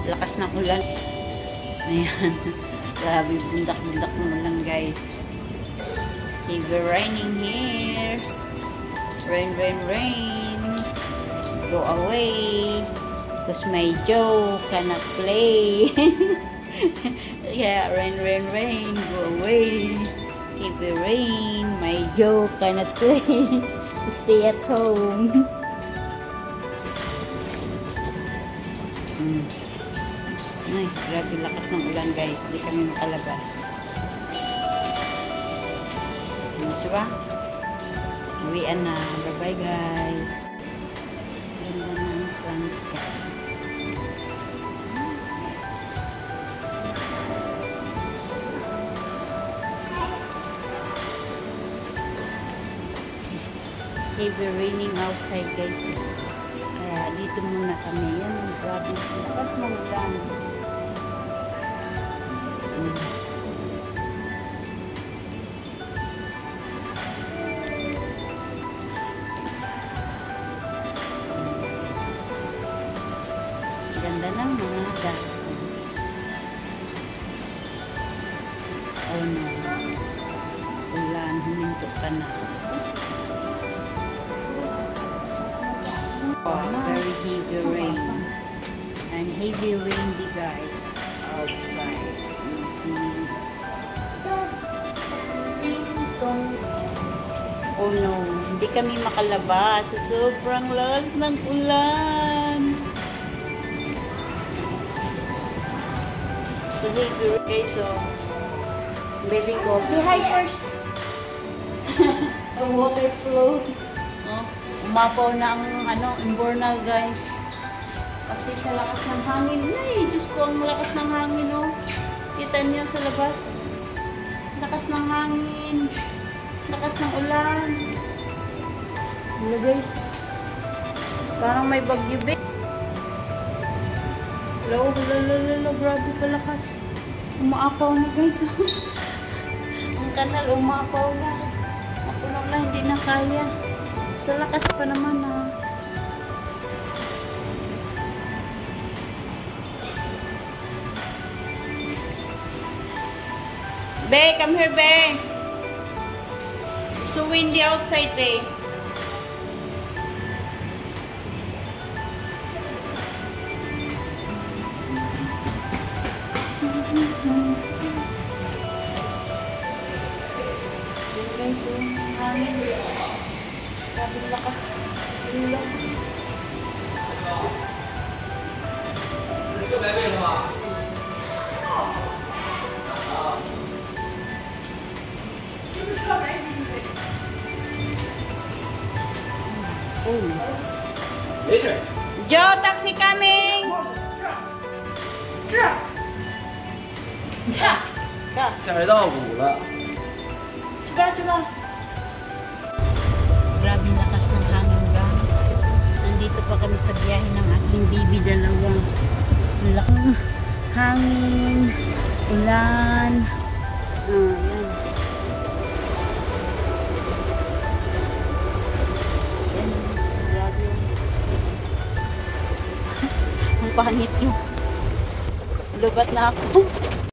lakas ng ulan. Ayan. Grabe, bundak-bundak ng ulan, guys. Heavy raining here. Rain, rain, rain. Go away. Because my Joe cannot play. Yeah, rain, rain, rain. Go away. Heavy rain. My Joe cannot play. Stay at home. Ay, grabe lakas ng ulan, guys. Hindi kami makalabas. Diba? Uwian na. Bye-bye, guys. Ganda ng plants, guys. Heavy raining outside, guys. Kaya dito muna kami. Yan, grabe. Lakas ng ulan. Ganda ng mga dahon. Oh no. Ulan, huminto ka na. Oh, very heavy rain. And heavy rain, guys, outside. Oh no, hindi kami makalabas sa sobrang lakas ng ulan. So heavy rain, so baby ko, say hi first. A water flow. Oh, umapaw na ang imbornal, guys. Kasi sa lakas ng hangin. Ay, Diyos ko, ang lakas ng hangin, oh. Kita niyo sa labas. Lakas ng hangin. Lakas ng ulan. Hello, guys. Parang may bagyo, be. Hello, hello, grabe kalakas. Umaapaw na, guys. Ang kanal, umaapaw na. Ako lang, hindi na kaya. Sa lakas pa naman, ah. Be, come here, Be. It's so windy outside, Be. Guys, hangin. Grabe lakas. Ulan. Joe, taxi coming! Grabe lakas ng hangin, guys. Nandito pa kami sa biyahe ng aking baby dalawa. Malaking hangin, ulan. Yan. Yan, grabe. Ang pangit yun. Lubat na ako.